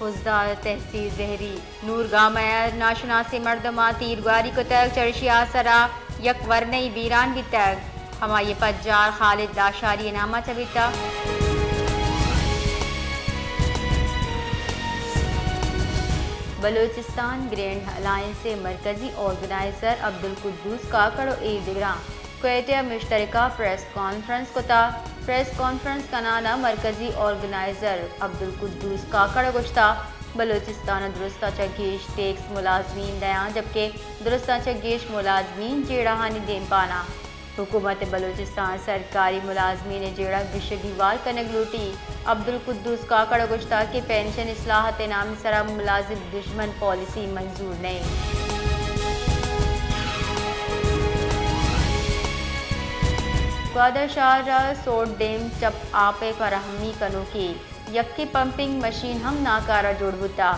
فزدہ تحصیل زہری نورگاہ ناشناس مردمہ تیرگاری کو تک چرشیا سرا یک ورنئی بیران بھی تک ہمائی پجار خالد داشاری نامہ چبیتا بلوچستان گرینڈ الائنس سے مرکزی آرگنائزر عبدالقدوس کاکڑ و دیگراں کوئٹہ مشترکہ پریس کانفرنس کوتا پریس کانفرنس کنانا مرکزی آرگنائزر عبدالقدوس کاکڑ گشتہ بلوچستان درستہ چگیش ٹیکس ملازمین دیاں جبکہ درستہ چگیش ملازمین جیڑاہانی دیم پانا حکومت بلوچستان سرکاری ملازمین جیڑا گشگی وار کنگ لوٹی عبدالقدوس کاکڑ گشتہ کہ پینشن اصلاحات نام سرا ملازم دشمن پالیسی منظور نہیں گوادر شاہ سوٹ ڈیم چپ آپے فراہمی کنو کی یکی پمپنگ مشین ہم ناکارہ جوڑ بتا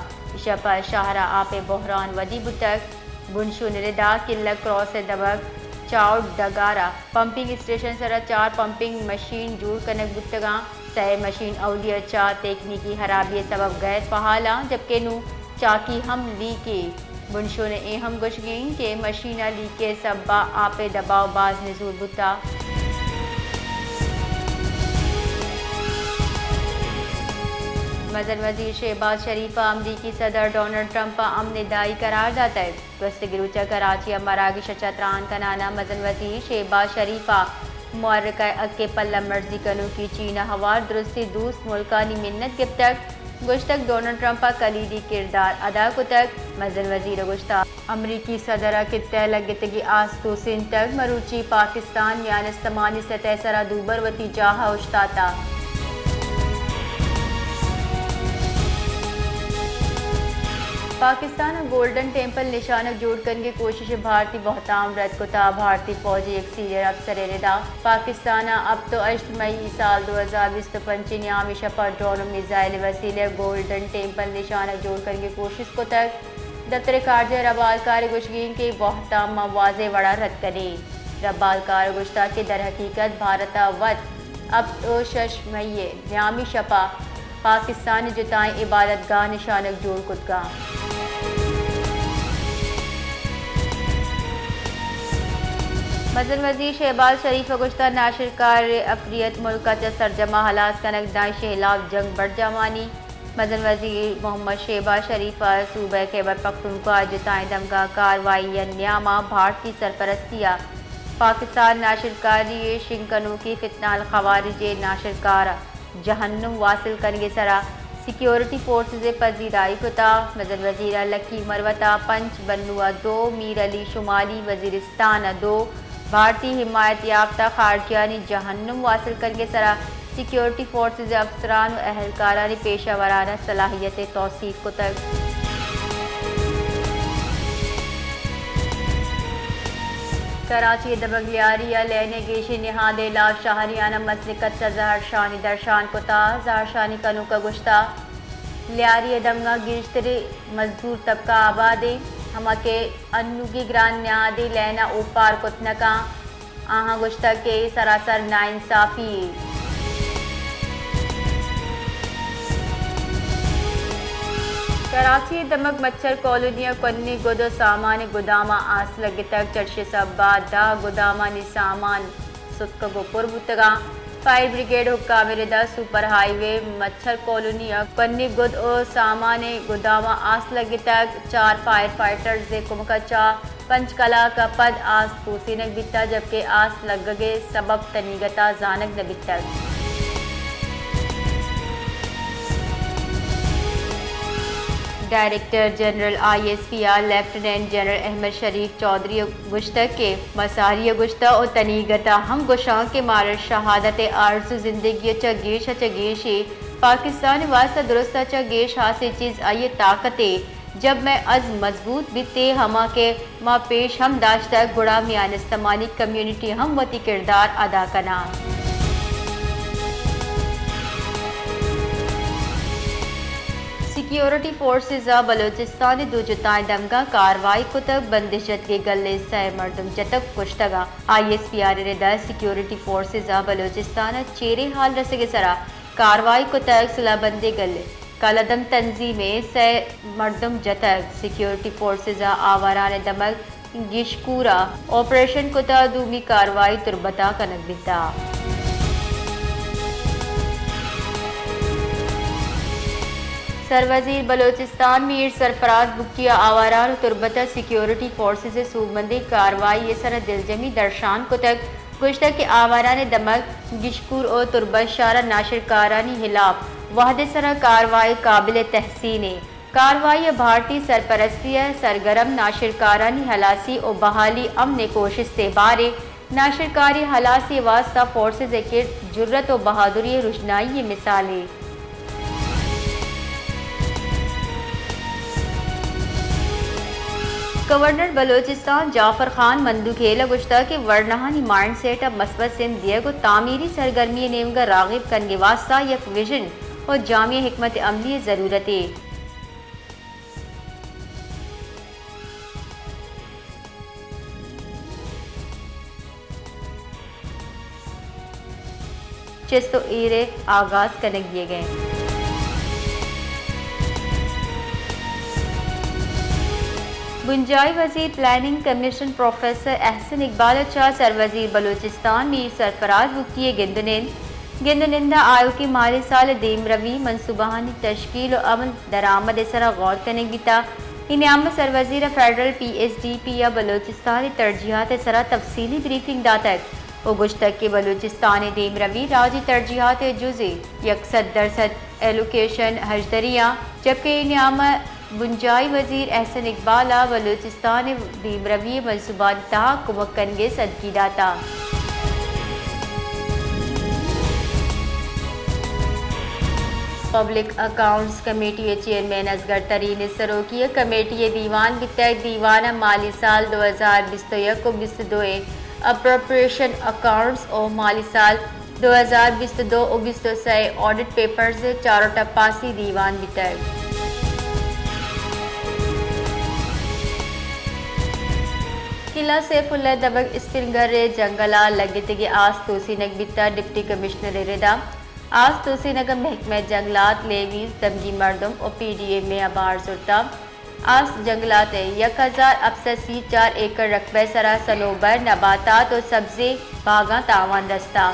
شپا شاہرہ آپے بحران ودی بتک بنشو نردا کلک کراس دبک چاؤ ڈگارہ پمپنگ اسٹیشن سرا 4 پمپنگ مشین جوڑ کنک بتگاں 6 مشین اولیاء چا تکنیکی خرابی سبب غیر فعالاں جبکہ نو چاکی ہم لیکی بنشو نے اہم گشگیں کہ مشینہ لیکے سبا آپے دباؤ باز نزول بتا مزن وزیر شہباز شریف امریکی صدر ڈونلڈ ٹرمپ امن دائی قرار داتا ہے گست گروچہ کراچی مراکش چتران کنانا مزن وزیر شہباز شریفہ معرکہ اکے پلہ مرضی کنو کی چینہ ہوار درستی دوست ملکانی منت گب تک گشتک ڈونلڈ ٹرمپ کلیدی کردار ادا کو تک مزن وزیر گشتہ امریکی صدر کتہ لگتگی آستو سن تک مروچی پاکستان یانستمانی سطح سرا دوبر وتی جاہا اشتاتا پاکستان گولڈن ٹیمپل نشانک جوڑ کرنے کی کوشش بھارتی بہتام رد کو تا بھارتی فوجی ایک سینئر افسر ردا پاکستان اب تو 8 مئی سال 2025 نیامی شپا ڈرون میزائل وسیلے گولڈن ٹیمپل نشانک جوڑ کرنے کی کوشش کو تک دفتر خارجہ ربالکار گشگین کے بہتام واضح وڑا رد کرے ربالکار گشتہ کے در حقیقت بھارتا ود اب تو 6 مئی نیامی شپا پاکستان جتائیں عبادت گاہ نشانک جوڑ کتگاں مزن وزیر شہباز شریف گشتہ ناشر کار افریت ملکہ سرجمہ ہلاس کنک داعش خلاف جنگ بڑھ جامانی مزن وزیر محمد شہباز شریف صوبہ خیبر پختونخوا جتائیں دمگاہ کاروائی نیامہ بھارتی سرپرستیا پاکستان ناشر کاری شنکنو کی فتنہ الخوارج ناشر کار جہنم واصل کرنے سرا سیکیورٹی فورسز پذیرائی کتا مزن وزیر لکی مروتہ پنچ بنوا 2 میر علی شمالی وزیرستان 2 بھارتی حمایت یافتہ خارجیانی جہنم واصل کرنے سرا سیکیورٹی فورسز افسران و اہلکارانی پیشہ ورانہ صلاحیت توصیف کو تک کراچی دبگلیاریا لینے گیشی نہادے لا شاہریانہ مسلکت زہر شانی درشان کتا زہر شانی کنو کا گشتہ لیاری دمگا گیشتری مزدور طبقہ آبادی ہما کے انوگی گران نیادی لینا اوپار کتنکا آہاں گشتہ کے سراسر ناانصافی کراچی دمک مچھر کالونیا کنی گود سامان گوداما آس لگی تک چرش سبا دا گوداما نی سامان ستکگو پر بوتگا فائر بریگیڈ حکام ردا سپر ہائی وے مچھر کالونیا کنی گود او سامان گوداما آس لگی تک 4 فائر فائٹرز کمکچا پنچ کلا کا پد آس پوسینک بیتا جبکہ آس لگگے سبب تنیگتا زانک نبیتک director general I S P R lieutenant general Ahmed Sharif Chaudhry گشتہ کے مساری گشتہ اور تنیگتا ہم گشاں کے مارر شہادت آرزو زندگی چگیش چگیشی پاکستان واسطہ درستہ چگیش حاصل چیز آئیے طاقتے جب میں از مضبوط بیتے ہما کے ماں پیش ہم داشتہ گڑا میانستمانی کمیونٹی ہم وتی کردار ادا کنا سیکیورٹی فورسز بلوچستان دو جتائیں دمگا کاروائی کتب بندشت کے گلے سہ مردم جتک کشتگا آئی ایس پی آر ردا سیکیورٹی فورسز بلوچستان چیرے حال رسگے سرا کاروائی کتب صلاح بندے گلے کالعدم تنظیمیں سے مردم جتک سیکیورٹی فورسز آواران دمک گشکورا آپریشن کتا دومی کاروائی تربتا کنک بیتا سروزیر بلوچستان میر سرفراز بکیا آواران تربتا سیکیورٹی فورسز صوبندی کاروائی سر دلجمی درشان کتک گشتہ کے آواران دمک گشکور او تربت شارہ ناشر کارانی خلاف وحد سرا کاروائی قابل تحسین کاروائی بھارتی سرپرستی سرگرم ناشر کارانی ہلاسی او بحالی امن کوشش سے بارے ناشر کاری ہلاسی واسطہ فورسز کے جرت و بہادری رجنائی مثالیں گورنر بلوچستان جعفر خان مندوکھیلا گشتہ کے ورنہانی مائنڈ سیٹ اب مثبت سندھ دیا کو تعمیری سرگرمی نیمگا راغب کرنے واسطہ یک ویژن اور جامع حکمت عملی ضرورت ہے چستو ایرے آغاز کنک دیے گئے بنجائی وزیر planning commission professor Ahsan Iqbal چا سروزیر بلوچستان میر سرفراز بکتی گندنندہ آیو کی مالی سال دیم روی منصوبانی تشکیل و عمل درآمد سرا غور کنک بیتا انعام سروزیر federal P S D P یا بلوچستان ترجیحات سرا تفصیلی بریفنگ داتک و گشتک کے بلوچستان دیم روی راجی ترجیحات جزء 100% ایلوکیشن ہجدریاں جبکہ انعام بنجائی وزیر احسن اقبال بلوچستان دیم روی منصوبات تہا کمک کنگے صدقی داتا public accounts committee chairman Asghar Tareen سروکی کمیٹی دیوان بتحت دیوان مالی سال 2021-22 اپروپریشن اکاؤنٹس اور مالی سال 2022-23 آڈٹ پیپرز چاروں ٹپاسی دیوان بتحت قلعہ سیف اللہ دبک اسپنگر جنگلہ لگتگی آس توسی نگ بیتا ڈپٹی کمشنر ردا آس توسی نگ محکمہ جنگلات لیویز دمگی مردم اور پی ڈی اے میں آبار زرتا آس جنگلات 1084 ایکڑ رقبہ سرا سنوبر نباتات اور سبزی باغاں تاوان رستا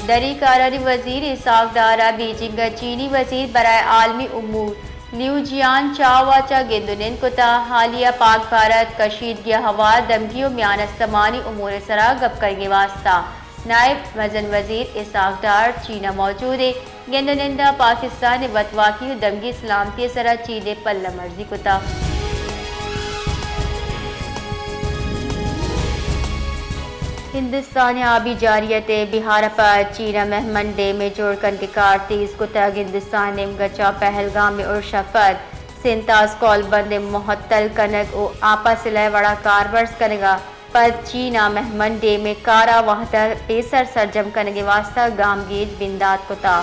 دری کارانی وزیر اسحاق دارا بیجنگ چینی وزیر برائے عالمی امور لیو جیان چاواچا گندنین کتا حالیہ پاک بھارت کشیدگی ہوا دمگیوں میان استمانی امور سرا گپ کرنے واسطہ نائب وزن وزیر اسحاق ڈار چینہ موجود ہے گندنندہ پاکستان وطواقی دمگی سلامتی سرا چینے پل مرضی کتا ہندوستان آبی جاریت بہار پر چینہ مہمن ڈے میں جوڑ کن کے کارتیس کتا ہندوستان نمگچا پہلگام میں ارشفت سنتاز کال بند محتل کنگ او آپا سلح وڑا کارورز کنگا پر چینہ مہمن ڈے میں کارا وحدہ پیسر سرجم کنگے واسطہ گام گیج بندات کتا